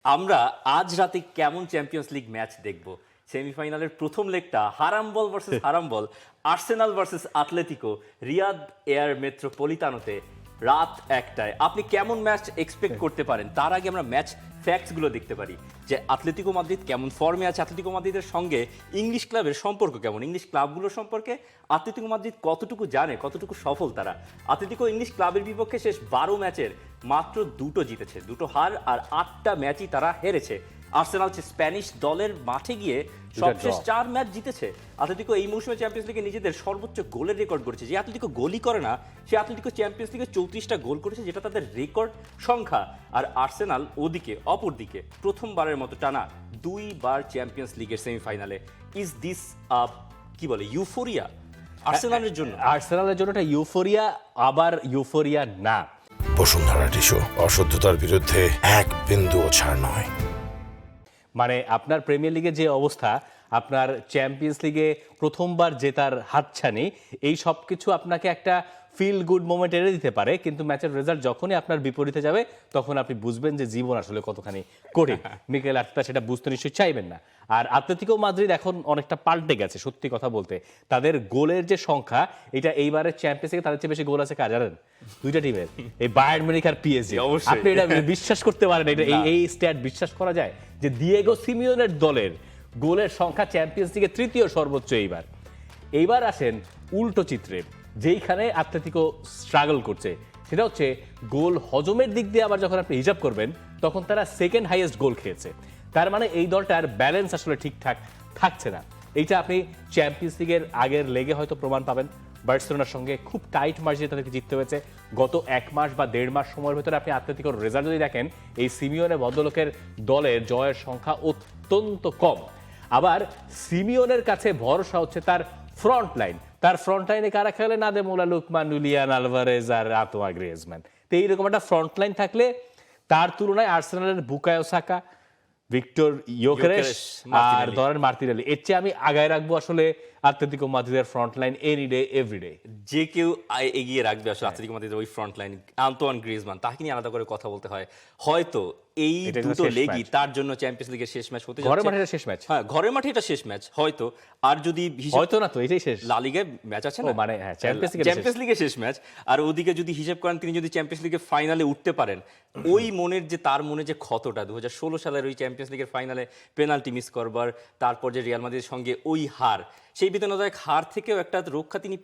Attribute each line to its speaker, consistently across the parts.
Speaker 1: আমরা আজ রাতে কেমন চ্যাম্পিয়ন্স লিগ ম্যাচ দেখব? সেমিফাইনালের প্রথম লেগটা হারামবল ভার্সেস হারামবল, Arsenal versus Atletico, Riyadh Air মেট্রোপলিতানোতে রাত ১টায়। আপনি কেমন ম্যাচ এক্সপেক্ট করতে পারেন? তার আগে আমরা ম্যাচ ফ্যাক্টসগুলো দেখতে পারি যে আতলেতিকো মাদ্রিদ কেমন ফর্মে আছে, আতলেতিকো মাদ্রিদের সঙ্গে ইংলিশ ক্লাবের সম্পর্ক কেমন, ইংলিশ ক্লাবগুলোর সম্পর্কে আতলেতিকো মাদ্রিদ কতটুকু জানে, কতটুকু সফল তারা। আতলেতিকো ইংলিশ ক্লাবের বিপক্ষে শেষ ১২ ম্যাচের মাত্র ২টো জিতেছে, ২টো হার, আর ৮টা ম্যাচই তারা হেরেছে। আর্সেনাল স্প্যানিশ দলের মাঠে গিয়ে সবশেষ ৪ ম্যাচ জিতেছে। আতলেতিকো এই মৌসুমে চ্যাম্পিয়ন্স লিগে নিজেদের সর্বোচ্চ গোলের রেকর্ড করেছে। যে আতলেতিকো গোলই করে না, সে আতলেতিকো চ্যাম্পিয়ন্স লিগে ৩৪টা গোল করেছে, যেটা তাদের রেকর্ড সংখ্যা। আর আর্সেনাল অপরদিকে প্রথমবারের মতো টানা ২ বার চ্যাম্পিয়ন্স লিগের সেমিফাইনালে। ইজ দিস কি বলে ইউফোরিয়া আর্সেনালের জন্য?
Speaker 2: আর্সেনালের জন্য এটা ইউফোরিয়া, আবার ইউফোরিয়া না।
Speaker 3: বসুন্ধরা টিস্যু, অশুদ্ধতার বিরুদ্ধে এক বিন্দুও ছাড় নয়।
Speaker 2: মানে আপনার প্রিমিয়ার লিগে যে অবস্থা, আপনার চ্যাম্পিয়ন্স লিগে প্রথমবার জেতার হাতছানি, এই সব কিছু আপনাকে একটা ফিল গুড মোমেন্ট এনে দিতে পারে, কিন্তু ম্যাচের রেজাল্ট যখনই আপনার বিপরীতে যাবে তখন আপনি বুঝবেন যে জীবন আসলে কতখানি কঠিন। মিকেল আর্তেতা সেটা বুঝতে নিশ্চয়ই চাইবেন না। আর আতলেতিকো মাদ্রিদ এখন অনেকটা পাল্টে গেছে, সত্যি কথা বলতে। তাদের গোলের যে সংখ্যা, এটা এইবারের চ্যাম্পিয়ন্স লিগে তাদের চেয়ে বেশি গোল আছে কার জানেন? দুইটা টিমের, এই বায়ার্ন মিউনিখ আর পিএসজি। আপনি এটা বিশ্বাস করতে পারেন? এটা এই স্ট্যাট বিশ্বাস করা যায় যে দিয়েগো সিমিওনের দলের গোলের সংখ্যা চ্যাম্পিয়ন্স লিগে তৃতীয় সর্বোচ্চ এইবার আসেন উল্টো চিত্রে, যেইখানে আতলেতিকো স্ট্রাগল করছে, সেটা হচ্ছে গোল হজমের দিক দিয়ে। আবার যখন আপনি হিসাব করবেন তখন তারা সেকেন্ড হাইয়েস্ট গোল খেয়েছে। তার মানে এই দলটার ব্যালেন্স আসলে ঠিকঠাক থাকছে না। এইটা আপনি চ্যাম্পিয়ন্স লিগের আগের লেগে হয়তো প্রমাণ পাবেন। বার্সেলোনার সঙ্গে খুব টাইট মার্জিনে তাদেরকে জিততে হয়েছে। গত ১ মাস বা ১.৫ মাস সময়ের ভেতরে আপনি আতলেতিকোর রেজাল্ট যদি দেখেন, এই সিমিওনে ভদ্রলোকের দলের জয়ের সংখ্যা অত্যন্ত কম। আবার সিমিওনের কাছে ভরসা হচ্ছে তার ফ্রন্ট লাইন। তার ফ্রন্ট লাইনে কারা খেলে? নাদেমোলা, লুকমান, জুলিয়ান আলভারেজ আর আন্তোয়ান গ্রিয়েজমান। তো এইরকম একটা ফ্রন্ট লাইন থাকলে তার তুলনায় আর্সেনালের বুকায়ো সাকা, ভিক্টর ইয়োকেরেশ আর ধরেন মার্তিনেলি, এর চেয়ে আমি আগায় রাখবো আসলে আতলেতিকো মাদ্রিদের front line any day everyday.
Speaker 1: যে কেউ এগিয়ে রাখবে আসলে আতলেতিকো মাদ্রিদের ওই ফ্রন্ট লাইন। আন্তোয়ান গ্রিজমান, তাকে নিয়ে আলাদা করে কথা বলতে হয়। হয়তো এই দুটো লেগই তার জন্য চ্যাম্পিয়ন্স লিগের শেষ ম্যাচ হতে যাচ্ছে।
Speaker 2: ঘরের মাঠে এটা শেষ ম্যাচ।
Speaker 1: হ্যাঁ, ঘরের মাঠে এটা শেষ ম্যাচ হয়তো। আর যদি
Speaker 2: হয়তো না, তো এটাই শেষ।
Speaker 1: লা লিগায় ম্যাচ আছে না,
Speaker 2: মানে হ্যাঁ,
Speaker 1: চ্যাম্পিয়ন্স লিগে শেষ ম্যাচ। আর ওদিকে যদি হিসেব করেন, তিনি যদি চ্যাম্পিয়ন্স লিগের ফাইনালে উঠতে পারেন, ওই মনের যে তার মনে যে ক্ষতটা ২০১৬ সালের ওই চ্যাম্পিয়ন্স লিগের ফাইনালে পেনাল্টি মিস করবার, তারপর যে রিয়াল মাদ্রিদের সঙ্গে ওই হার, সেই বেদনাদায়ক হার থেকেও একটা রক্ষা তিনি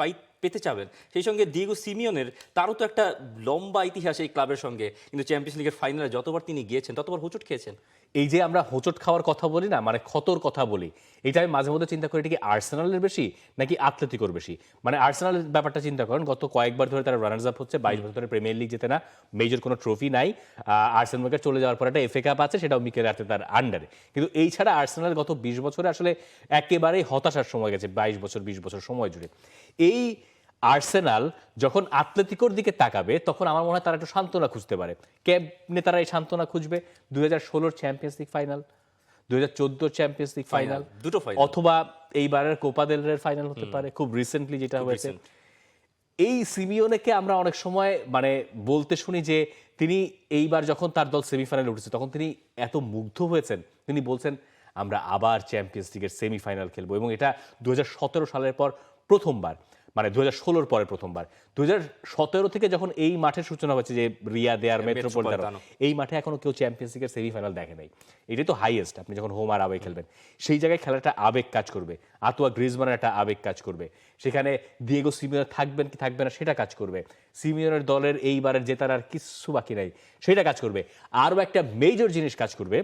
Speaker 1: পেতে চাবেন। সেই সঙ্গে দিয়েগো সিমিওনের, তারও তো একটা লম্বা ইতিহাস এই ক্লাবের সঙ্গে, কিন্তু চ্যাম্পিয়ন্স লিগের ফাইনালে যতবার তিনি গিয়েছেন ততবার হোঁচট খেয়েছেন।
Speaker 2: এই যে আমরা হোঁচট খাওয়ার কথা বলি না, মানে ক্ষতর কথা বলি, এটা আমি মাঝে মধ্যে চিন্তা করি এটা কি আর্সেনালের বেশি নাকি আতলেতিকোর বেশি। মানে আর্সেনালের ব্যাপারটা চিন্তা করেন, গত কয়েকবার ধরে তারা রানার্স আপ হচ্ছে, ২২ বছর ধরে প্রিমিয়ার লিগ জেতে না, মেজর কোনো ট্রফি নাই। আর্সেনাল ওয়েঙ্গার চলে যাওয়ার পর একটা এফএ কাপ আছে, সেটাও মিকেল আর্তেতার আন্ডারে। কিন্তু এই ছাড়া আর্সেনাল গত ২০ বছরে আসলে একেবারেই হতাশার সময় গেছে, ২২ বছর ২০ বছর সময় জুড়ে। এই আর্সেনাল যখন আতলেতিকোর দিকে তাকাবে তখন আমার মনে হয় তারা একটু সান্ত্বনা খুঁজতে পারে। কেমনে তারা এই সান্ত্বনা খুঁজবে? ২০১৬ champions league final, ২০১৪ champions league final,
Speaker 1: দুটো ফাইনাল,
Speaker 2: অথবা এইবারের কোপা দেল রের ফাইনাল হতে পারে, খুব রিসেন্টলি যেটা হয়েছে। এই সিমিওনেকে আমরা অনেক সময় মানে বলতে শুনি যে তিনি এইবার যখন তার দল সেমিফাইনালে উঠেছে তখন তিনি এত মুগ্ধ হয়েছেন, তিনি বলছেন আমরা আবার চ্যাম্পিয়ন্স লিগের সেমিফাইনাল খেলবো। এবং এটা ২০১৭ সালের পর প্রথমবার, মানে ২০১৬ পরে প্রথমবার। ২০১৭ থেকে যখন এই মাঠের সূচনা হচ্ছে, যে রিয়াদ এয়ার মেট্রোপলিটানো, এই মাঠে এখনো কেউ চ্যাম্পিয়ন্স লিগের সেমিফাইনাল দেখে নাই। এটাই তো হাইয়েস্ট। আপনি যখন হোম আর আওয়ে খেলবেন, সেই জায়গায় খেলাটা আবেগ কাজ করবে, আতোয়া গ্রিজমানের একটা আবেগ কাজ করবে, সেখানে দিয়েগো সিমিওন থাকবেন কি থাকবে না সেটা কাজ করবে, সিমিওনের দলের এইবারের জেতার আর কিচ্ছু বাকি নাই সেটা কাজ করবে। আরও একটা মেজর জিনিস কাজ করবে,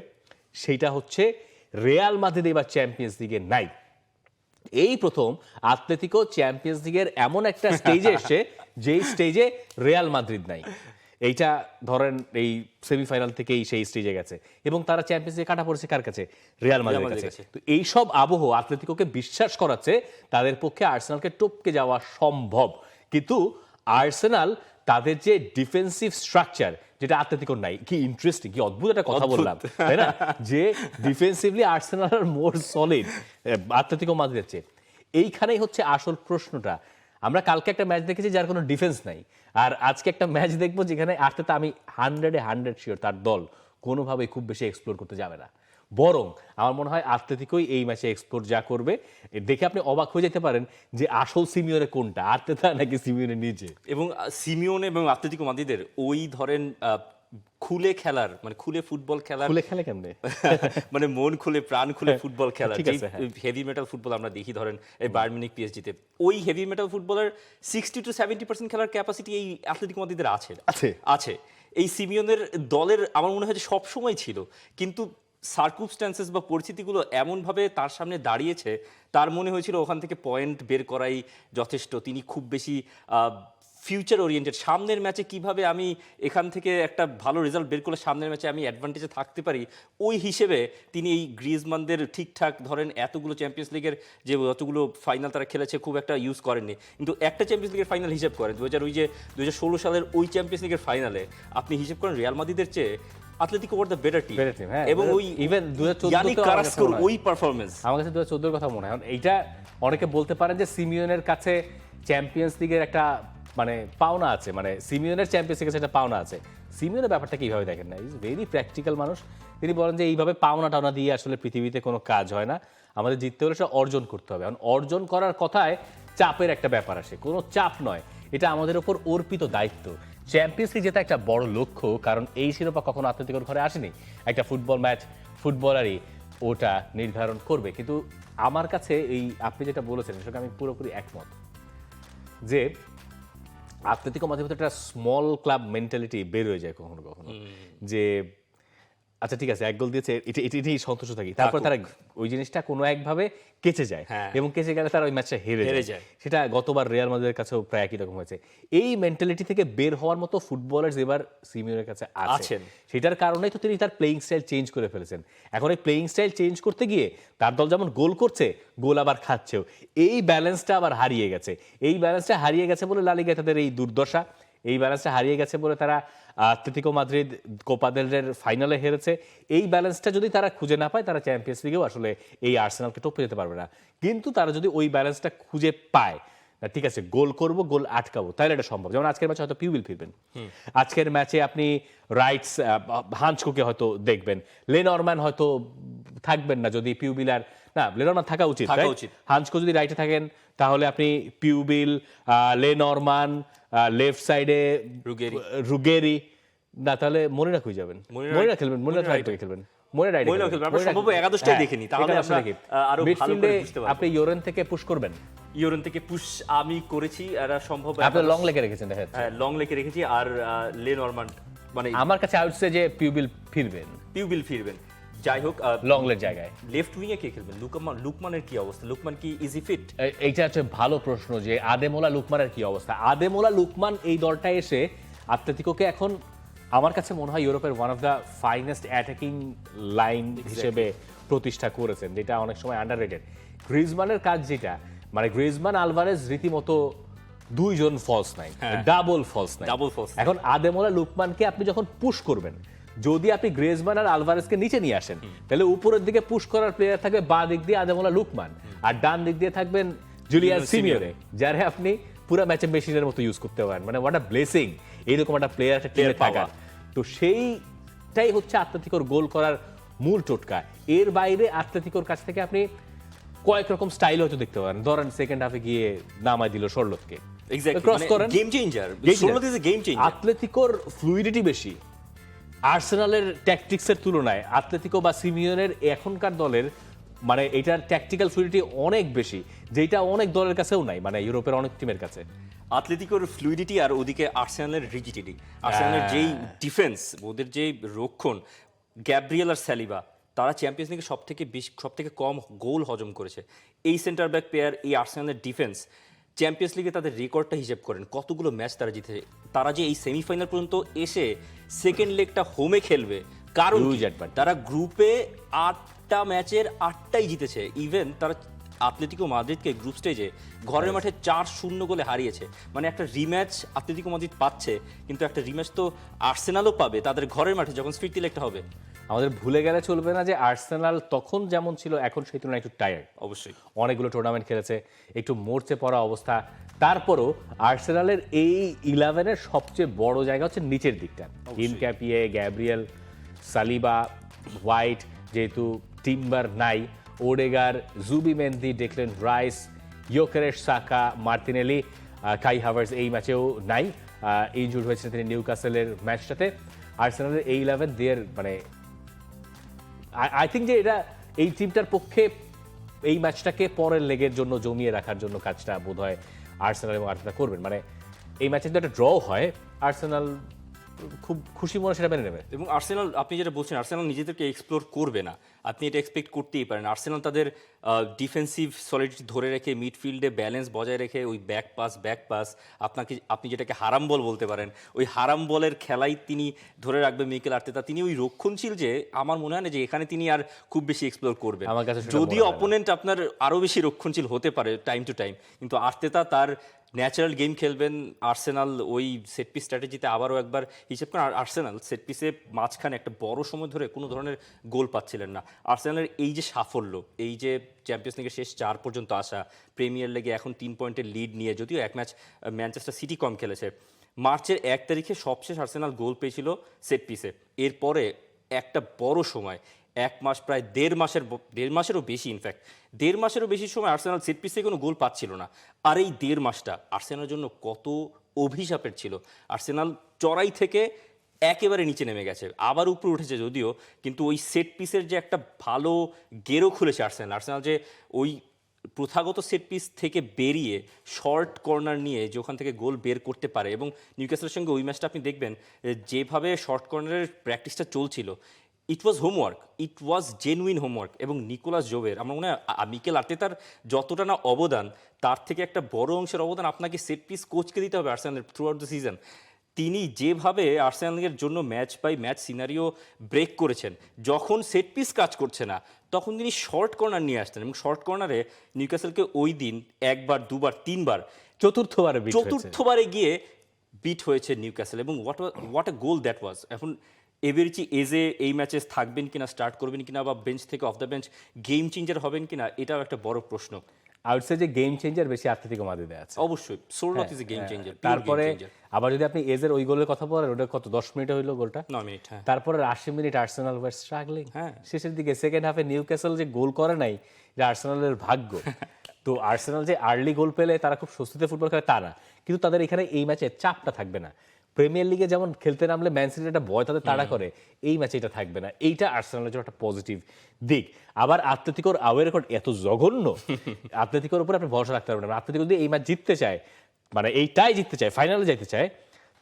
Speaker 2: সেইটা হচ্ছে রিয়াল মাদ্রিদ এবার চ্যাম্পিয়ন্স লিগে নাই। এই প্রথম আতলেতিকো চ্যাম্পিয়ন্স লিগের এমন একটা স্টেজে এসে, যেই স্টেজে রিয়াল মাদ্রিদ নাই। এইটা ধরেন এই সেমিফাইনাল থেকেই সেই স্টেজে গেছে, এবং তারা চ্যাম্পিয়ন্স লিগে কাটা পড়েছে কার কাছে? রিয়াল মাদ্রিদের কাছে। তো এইসব আবহ আতলেতিকোকে বিশ্বাস করাচ্ছে তাদের পক্ষে আর্সেনালকে টপকে যাওয়া সম্ভব। কিন্তু আর্সেনাল তাদের যে ডিফেন্সিভ স্ট্রাকচার, যেটা আতলেতিকোর নাই, কি ইন্টারেস্টিং, কি অদ্ভুত একটা কথা বললাম, তাই না? যে ডিফেন্সিভলি আর্সেনাল আর মোর সলিড আতলেতিকো মাদ্রিদের চেয়ে। এইখানেই হচ্ছে আসল প্রশ্নটা। আমরা কালকে একটা ম্যাচ দেখেছি যার কোনো ডিফেন্স নাই, আর আজকে একটা ম্যাচ দেখবো যেখানে আর্তেতা, আমি 100-এ 100 শিওর তার দল কোনোভাবেই খুব বেশি এক্সপ্লোর করতে যাবে না। বরং আমার মনে হয় আতলেতিকোই এই ম্যাচে এক্সপ্লোর যা করবে, দেখে আপনি অবাক হয়ে যেতে পারেন যে আসল সিমিওনে কোনটা, আর্তেতা নাকি সিমিওনে নিজে।
Speaker 1: এবং সিমিওনে এবং আতলেতিকো মাদ্রিদের ওই ধরেন খুলে খেলার মানে খুলে ফুটবল খেলার
Speaker 2: খুলে খেলে কেমনে?
Speaker 1: মানে মন খুলে প্রাণ খুলে ফুটবল খেলার
Speaker 2: ঠিক আছে, হ্যাঁ।
Speaker 1: হেভি মেটাল ফুটবল আমরা দেখি ধরেন এই বায়ার্ন মিউনিখ পিএসজিতে, ওই হেভি মেটাল ফুটবলের 60 to 70% খেলার ক্যাপাসিটি এই আতলেতিকো মাদ্রিদের আছে। আছে এই সিমিওনের দলের আমার মনে হয় যে সব সময় ছিল, কিন্তু সার্কুমস্ট্যান্সেস বা পরিস্থিতিগুলো এমনভাবে তার সামনে দাঁড়িয়েছে, তার মনে হয়েছিল ওখান থেকে পয়েন্ট বের করাই যথেষ্ট। তিনি খুব বেশি ফিউচার ওরিয়েন্টেড, সামনের ম্যাচে কিভাবে আমি এখান থেকে একটা ভালো রেজাল্ট বের করলে সামনের ম্যাচে আমি অ্যাডভান্টেজে থাকতে পারি, ওই হিসেবে তিনি এই গ্রিজমানদের ঠিকঠাক ধরেন এতগুলো চ্যাম্পিয়ন্স লিগের যে যতগুলো ফাইনাল তারা খেলেছে খুব একটা ইউজ করেননি, কিন্তু একটা চ্যাম্পিয়ন্স লিগের ফাইনাল হিসেব করেন 2016 সালের ওই চ্যাম্পিয়ন্স লিগের ফাইনালে আপনি হিসেব করেন রিয়াল মাদ্রিদের চেয়ে Atletico are the better team,
Speaker 2: হ্যাঁ।
Speaker 1: এবং ওই
Speaker 2: ইভেন 2014
Speaker 1: ইয়ানিক কারাস্কোর ওই পারফরম্যান্স
Speaker 2: আমার কাছে 2014 কথা মনে হয়। এইটা অনেকে বলতে পারেন যে সিমিওনের কাছে চ্যাম্পিয়ন্স লিগের একটা মানে পাওনা আছে, মানে সিমিওনের চ্যাম্পিয়ন্স লিগের একটা পাওনা আছে। সিমিওনের ব্যাপারটা কিভাবে দেখেন না, ইজ ভেরি প্র্যাকটিক্যাল মানুষ। তিনি বলেন যে এইভাবে পাওনা টাওনা দিয়ে আসলে পৃথিবীতে কোনো কাজ হয় না, আমাদের জিততে হলে সেটা অর্জন করতে হবে। এখন অর্জন করার কথায় চাপের একটা ব্যাপার আসে, কোনো চাপ নয়, এটা আমাদের ওপর অর্পিত দায়িত্ব। চ্যাম্পিয়ন্স লিগ জেতা একটা বড় লক্ষ্য, কারণ এই শিরোপা কখনো আতলেতিকোর ঘরে আসেনি। একটা ফুটবল ম্যাচ ফুটবলারই ওটা নির্ধারণ করবে। কিন্তু আমার কাছে এই আপনি যেটা বলেছেন সেটাকে আমি পুরোপুরি একমত যে আতলেতিকো মাদ্রিদের একটা স্মল ক্লাব মেন্টালিটি বের হয়ে যায় কখনো কখনো, যে আচ্ছা ঠিক আছে এক গোল দিয়েছে এটাই সন্তুষ্ট থাকি, তারপর তারা ওই জিনিসটা কোনো একভাবে কেচে যায়, এবং কেচে গেলে তারা ওই ম্যাচটা হেরে যায়। সেটা গতবার রিয়াল মাদ্রিদের কাছেও প্রায় একই রকম হয়েছে। এই মেন্টালিটি থেকে বের হওয়ার মতো ফুটবলার এবার সিমিওনের কাছে আছেন, সেটার কারণেই তো তিনি তার প্লেইং স্টাইল চেঞ্জ করে ফেলেছেন। এখন এই প্লেইং স্টাইল চেঞ্জ করতে গিয়ে তার দল যেমন গোল করছে, গোল আবার খাচ্ছেও, এই ব্যালেন্সটা আবার হারিয়ে গেছে। এই ব্যালেন্সটা হারিয়ে গেছে বলে লা লিগায় তাদের এই দুর্দশা, এই ব্যালেন্সটা হারিয়ে গেছে বলে তারা আতলেতিকো মাদ্রিদ কোপা দেল রের ফাইনালে হেরেছে। এই ব্যালেন্সটা যদি তারা খুঁজে না পায়, তারা চ্যাম্পিয়ন্স লিগেও আসলে এই আর্সেনালকে টপকে যেতে পারবে না। কিন্তু তারা যদি ওই ব্যালেন্সটা খুঁজে পায়, না ঠিক আছে গোল করব, গোল আটকাবো, তাহলে এটা সম্ভব। যেমন আজকের ম্যাচে হয়তো পিউবিল ফিরবেন, আজকের ম্যাচে আপনি রাইটস হাঞ্চকোকে হয়তো দেখবেন, লেনরম্যান হয়তো থাকবেন না যদি পিউবিল আর না, লেনরম্যান থাকা উচিত। হাঞ্চকো যদি রাইটে থাকেন তাহলে আপনি পিউবিল, লেনরম্যান, লেফট সাইডে রুগেরি, না তাহলে মরিনা কই যাবেন, মরিনা খেলবেন, মরিনা রাইট থেকে খেলবেন, আপনি ইয়োরেন থেকে পুশ করবেন,
Speaker 1: ইয়োরেন থেকে পুশ আমি করেছি, এরা সম্ভব
Speaker 2: আপনি লং লেগে রেখেছেন, দেখেন
Speaker 1: লং লেগে রেখেছি। আর লেনরম্যান মানে
Speaker 2: আমার কাছে আউটসে যে পিউবিল ফিরবেন।
Speaker 1: যাই হোক,
Speaker 2: লংলের জায়গায়
Speaker 1: লেফট উইং এ কে খেলবেন? লুকমানের কি অবস্থা? লুকমান কি ইজি ফিট?
Speaker 2: এইটা হচ্ছে ভালো প্রশ্ন যে আদেমোলা লুকমানের কি অবস্থা। আদেমোলা লুকমান এই দলটা এসে আতলেতিকোকে এখন আমার কাছে মনে হয় ইউরোপের one of the finest attacking line হিসেবে প্রতিষ্ঠা করেছেন, যেটা অনেক সময় আন্ডাররেটেড। গ্রিজমানের কাজ যেটা, মানে গ্রিজমান আলভারেজ রীতিমতো দুইজন ফলস নাই, ডাবল ফলস নাই। এখন আদেমোলা লুকমানকে আপনি যখন পুশ করবেন, যদি আপনি গ্রিজমান আর আলভারেজকে নিচে নিয়ে আসেন, তাহলে উপরের দিকে পুশ করার প্লেয়ার থাকবে বাঁ দিক দিয়ে আদেমোলা লুকমান, আর ডান দিক দিয়ে থাকবেন জুলিয়ান সিমিওনে, যারা আপনি পুরো ম্যাচে মেশিনের মতো ইউজ করতে পারেন। মানে হোয়াট আ ব্লেসিং এইরকম একটা প্লেয়ার একটা টিমে থাকা। তো সেইটাই হচ্ছে আতলেতিকোর গোল করার মূল টোটকা। এর বাইরে আতলেতিকোর কাছ থেকে আপনি কয়েক রকম স্টাইল হয়তো দেখতে পারেন। ধরেন সেকেন্ড হাফে গিয়ে নামাই দিল শর্লতকে, ক্রস করেন,
Speaker 1: গেম চেঞ্জার।
Speaker 2: আতলেতিকোর ফ্লুইডিটি বেশি আর্সেনালের ট্যাকটিক্সের তুলনায়। আতলেতিকো বা সিমিওনের এখনকার দলের মানে এটার ট্যাকটিক্যাল ফ্লুইডিটি অনেক বেশি, যেটা অনেক দলের কাছেও নাই, মানে ইউরোপের অনেক টিমের কাছে।
Speaker 1: আতলেতিকোর ফ্লুইডিটি আর ওদিকে আর্সেনালের রিজিডিটি, আর্সেনালের যেই ডিফেন্স, ওদের যেই রক্ষণ, গ্যাব্রিয়েল আর সালিবা, তারা চ্যাম্পিয়ন্স লিগে সবথেকে কম গোল হজম করেছে। এই সেন্টার ব্যাক পেয়ার, এই আর্সেনালের ডিফেন্স চ্যাম্পিয়ন্স লিগে তাদের রেকর্ডটা হিসেব করেন, কতগুলো ম্যাচ তারা জিতেছে। তারা যে এই সেমিফাইনাল পর্যন্ত এসে সেকেন্ড লেগটা হোমে খেলবে, কারণ তারা গ্রুপে 8টা ম্যাচের 8টাই জিতেছে। ইভেন তারা আতলেতিকো মাদ্রিদকে গ্রুপ স্টেজে ঘরের মাঠে 4-0 গোলে হারিয়েছে। মানে একটা রিম্যাচ আতলেতিকো মাদ্রিদ পাচ্ছে, কিন্তু একটা রিম্যাচ তো আর্সেনালও পাবে তাদের ঘরের মাঠে যখন ফিরতি লেগটা হবে।
Speaker 2: আমাদের ভুলে গেলে চলবে না যে আর্সেনাল তখন যেমন ছিল এখন সেই তুলনায় একটু টায়ার্ড।
Speaker 1: অবশ্যই
Speaker 2: অনেকগুলো টুর্নামেন্ট খেলেছে, একটু মরচে পড়া অবস্থা। তারপরও আর্সেনালের এই 11-এর সবচেয়ে বড় জায়গা হচ্ছে নিচের দিকটা। ইনক্যাপিয়ে, গ্যাব্রিয়েল, সালিবা, হোয়াইট, যেহেতু টিম্বার নাই, ওডেগার, জুবিমেন্দি, ডেকলেন রাইস, ইয়োকেরেশ, সাকা, মার্তিনেলি, কাই হাভার্স এই ম্যাচেও নাই, ইনজুর্ড হয়েছে তিনি নিউক্যাসলের ম্যাচটাতে। আর্সেনালের এই 11 দিয়ে মানে আই থিঙ্ক যে এটা এই টিমটার পক্ষে এই ম্যাচটাকে পরের লেগের জন্য জমিয়ে রাখার জন্য কাজটা বোধহয় আর্সেনাল এবং আর্টেটা করবেন। মানে এই ম্যাচে যদি একটা ড্র হয়, আর্সেনাল খুব খুশি মনে সেটা মেনে নেবে।
Speaker 1: এবং আর্সেনাল, আপনি যেটা বলছেন, আর্সেনাল নিজেদেরকে এক্সপ্লোর করবে না, আপনি এটা এক্সপেক্ট করতেই পারেন। আর্সেনাল তাদের ডিফেন্সিভ সলিডিটি ধরে রেখে, মিডফিল্ডে ব্যালেন্স বজায় রেখে, ওই ব্যাক পাস আপনি যেটাকে হারাম বল বলতে পারেন, ওই হারাম বলের খেলাই তিনি ধরে রাখবে মিকেল আর্তেতা। তিনি ওই রক্ষণশীল যে, আমার মনে হয় না যে এখানে তিনি আর খুব বেশি এক্সপ্লোর করবেন।
Speaker 2: আমার কাছে সেটা
Speaker 1: যদিও
Speaker 2: মনে হয় না।
Speaker 1: অপোনেন্ট আপনার আরও বেশি রক্ষণশীল হতে পারে টাইম টু টাইম, কিন্তু আর্তেতা তার ন্যাচারাল গেম খেলবেন। আর্সেনাল ওই সেট পিস স্ট্র্যাটেজিতে আবারও একবার হিসেব করেন, আর্সেনাল সেট পিসে মাঝখানে একটা বড় সময় ধরে কোনো ধরনের গোল পাচ্ছিলেন না। আর্সেনালের এই যে সাফল্য, এই যে চ্যাম্পিয়ন্স লিগের শেষ 4 পর্যন্ত আসা, প্রিমিয়ার লিগে এখন 3 পয়েন্টের লিড নিয়ে, যদিও এক ম্যাচ ম্যানচেস্টার সিটি কম খেলেছে, মার্চের 1 তারিখে সবশেষ আর্সেনাল গোল পেয়েছিল সেট পিসে। এরপরে একটা বড় সময়, 1 মাস, প্রায় দেড় মাসেরও বেশি, ইনফ্যাক্ট 1.5 মাসেরও বেশি সময় আর্সেনাল সেট পিসে কোনো গোল পাচ্ছিল না। আর এই 1.5 মাসটা আর্সেনালের জন্য কত অভিশাপের ছিল। আর্সেনাল চড়াই থেকে একেবারে নিচে নেমে গেছে, আবার উপরে উঠেছে যদিও, কিন্তু ওই সেট পিসের যে একটা ভালো গেরো খুলেছে আর্সেনাল যে ওই প্রথাগত সেট পিস থেকে বেরিয়ে শর্ট কর্নার নিয়ে যে ওখান থেকে গোল বের করতে পারে। এবং নিউক্যাসলের সঙ্গে ওই ম্যাচটা আপনি দেখবেন যেভাবে শর্ট কর্নারের প্র্যাকটিসটা চলছিল, ইট ওয়াজ হোমওয়ার্ক, ইট ওয়াজ জেনুইন হোমওয়ার্ক। এবং নিকোলাস জোভের, আমার মনে হয় মিকেল আর্তেতার যতটা না অবদান, তার থেকে একটা বড় অংশের অবদান আপনাকে সেট পিস কোচকে দিতে হবে আর্সেনালের থ্রু আউট দ্য সিজন। তিনি যেভাবে আর্সেনালের জন্য match by match scenario break করেছেন, যখন সেট পিস কাজ করছে না তখন তিনি শর্ট কর্নার নিয়ে আসতেন, এবং শর্ট কর্নারে নিউক্যাসলকে ওই দিন 1 বার 2 বার 3 বার, চতুর্থবারে গিয়ে বিট হয়েছে নিউক্যাসল। এবং what a goal that was. এখন এবেরিচি এজে এই ম্যাচে থাকবেন কিনা, স্টার্ট করবেন কিনা, বা বেঞ্চ থেকে of the bench game changer হবেন কিনা, এটাও একটা বড় প্রশ্ন।
Speaker 2: আউটসাইড যে গেম চেঞ্জার বেশি আর্থেটিকো মাদ্রিদে আছে
Speaker 1: অবশ্যই Sorloth is a game changer.
Speaker 2: তারপরে আবার যদি আপনি এজের ওই গোলের কথা বলেন, ওটা কত 10 মিনিটে হইলো গোলটা,
Speaker 1: 9 মিনিট। হ্যাঁ,
Speaker 2: তারপরে 80 মিনিট আর্সেনাল ওয়াজ স্ট্রাগলিং।
Speaker 1: হ্যাঁ,
Speaker 2: শেষের দিকে সেকেন্ড হাফে নিউক্যাসল যে গোল করে নাই, এটা আর্সেনালের ভাগ্য। তো আর্সেনাল যে আর্লি গোল পেলে তারা খুব স্বস্তিতে ফুটবল খেলে তা না, কিন্তু তাদের এখানে এই ম্যাচে চাপটা থাকবে না। প্রিমিয়ার লিগে যেমন খেলতে নামলে ম্যান সিটির একটা ভয় তাদের তাড়া করে, এই ম্যাচে এটা থাকবে না। এইটা আর্সেনালের জন্য একটা পজিটিভ দিক। আবার আতলেতিকোর আওয়ে রেকর্ড এত জঘন্য, আতলেতিকোর উপরে আপনি ভরসা রাখতে পারবেন না। আতলেতিকো যদি এই ম্যাচ জিততে চায়, মানে এইটাই জিততে চায়, ফাইনালে যেতে চায়,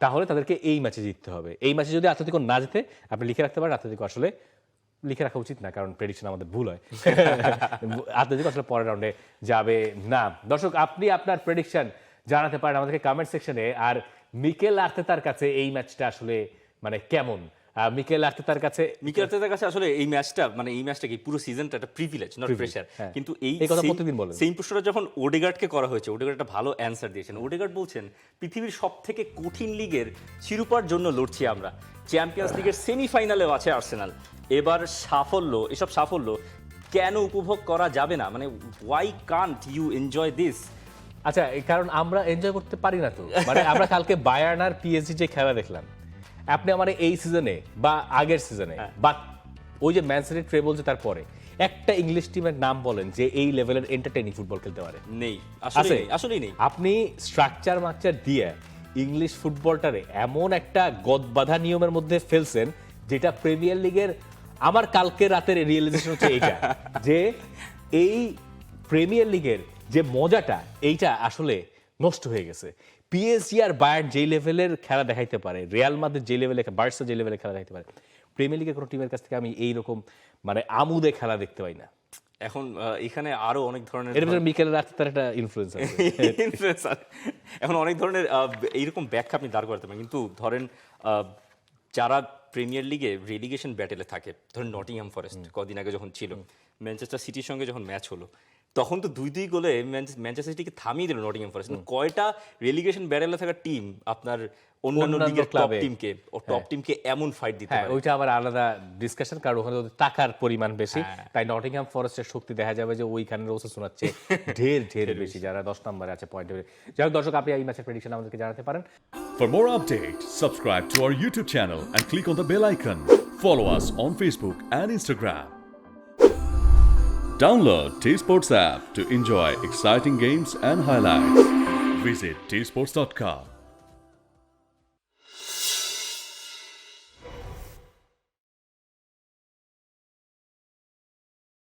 Speaker 2: তাহলে তাদেরকে এই ম্যাচে জিততে হবে। এই ম্যাচে যদি আতলেতিকো না জিতে, আপনি লিখে রাখতে পারেন আতলেতিকো আসলে, লিখে রাখা উচিত না কারণ প্রেডিকশন আমাদের ভুল হয়, আতলেতিকো আসলে পরের রাউন্ডে যাবে না। দর্শক, আপনি আপনার প্রেডিকশন জানাতে পারেন আমাদেরকে কমেন্ট সেকশনে। আর মিকেল আর্তেতার কাছে এই ম্যাচটা আসলে মানে কেমন? মিকেল আর্তেতার কাছে
Speaker 1: আসলে এই ম্যাচটা কি পুরো সিজনটা একটা প্রিভিলেজ, নট প্রেসার। কিন্তু এই
Speaker 2: কথা প্রতিদিন বলেন।
Speaker 1: সেম প্রশ্নটা যখন ওডেগার্ডকে করা হয়েছে, ওডেগার্ড একটা ভালো অ্যান্সার দিয়েছেন। ওডেগার্ড বলছেন, পৃথিবীর সবথেকে কঠিন লিগের শিরোপার জন্য লড়ছি আমরা, চ্যাম্পিয়ন্স লিগের সেমিফাইনালেও আছে আর্সেনাল। এবার এসব সাফল্য কেন উপভোগ করা যাবে না? মানে why can't you enjoy this?
Speaker 2: আচ্ছা, কারণ আমরা এনজয় করতে পারি না তো। মানে আমরা কালকে বায়ার্ন আর পিএসজি যে খেলা দেখলাম, আপনি আমার এই সিজনে বা আগের সিজনে বা ওই যে ম্যান সিটি ট্রেবল যে তারপরে একটা ইংলিশ টিমের নাম বলেন যে এই লেভেলের এন্টারটেইনিং ফুটবল খেলতে পারে?
Speaker 1: নেই, আসলেই নেই।
Speaker 2: আপনি স্ট্রাকচার দিয়ে ইংলিশ ফুটবলটারে এমন একটা গদবাঁধা নিয়মের মধ্যে ফেলছেন, যেটা প্রিমিয়ার লিগের, আমার কালকে রাতের রিয়েলাইজেশন হচ্ছে এইটা, যে এই প্রিমিয়ার লিগের যে মজাটা, এইটা আসলে নষ্ট হয়ে গেছে। পিএসজি আর বায়ার্ন যেই লেভেলের খেলা দেখাইতে পারে, রিয়াল মাদ্রিদ যে লেভেলে, বার্সা যে লেভেলে খেলা দেখাইতে পারে, প্রিমিয়ার লিগের কোনো টিমের কাছ থেকে আমি এইরকম মানে আমুদে খেলা দেখতে পাই না।
Speaker 1: এখন এখানে আরো অনেক ধরনের,
Speaker 2: এর ভিতরে মিকেল আর্তেতার একটা ইনফ্লুয়েন্স আছে।
Speaker 1: এখন অনেক ধরনের এইরকম ব্যাখ্যা আপনি দাঁড় করাতে পারেন। কিন্তু ধরেন যারা প্রিমিয়ার লিগে রেলিগেশন ব্যাটেলে থাকে, ধরেন নটিংহ্যাম ফরেস্ট কদিন আগে যখন ছিল, ম্যানচেস্টার সিটির সঙ্গে যখন ম্যাচ হলো, তখন তো 2-2 গোলে ম্যানচেস্টার সিটিকে থামিয়ে দিল নটিংহ্যাম ফরেস্ট। কয়টা রেলিগেশন ব্যাটেলে থাকা টিম আপনার অন্যান্য লিগের টপ টিমকে এমন ফাইট দিতে পারে?
Speaker 2: ওইটা আবার আলাদা ডিসকাশন, কারণ ওখানে টাকার পরিমাণ বেশি, তাই নটিংহ্যাম ফরেস্টের শক্তি দেখা যাবে যে ওইখানের ওসে শোনাচ্ছে ঢের বেশি, যারা 10 নম্বরে আছে পয়েন্টে। যাই হোক দর্শক, আপনি এই ম্যাচের প্রেডিকশন আমাদেরকে জানাতে পারেন।
Speaker 4: For more updates, subscribe to our YouTube channel and click on the bell icon. Follow us on Facebook and Instagram. Download T Sports app to enjoy exciting games and highlights. Visit tsports.com.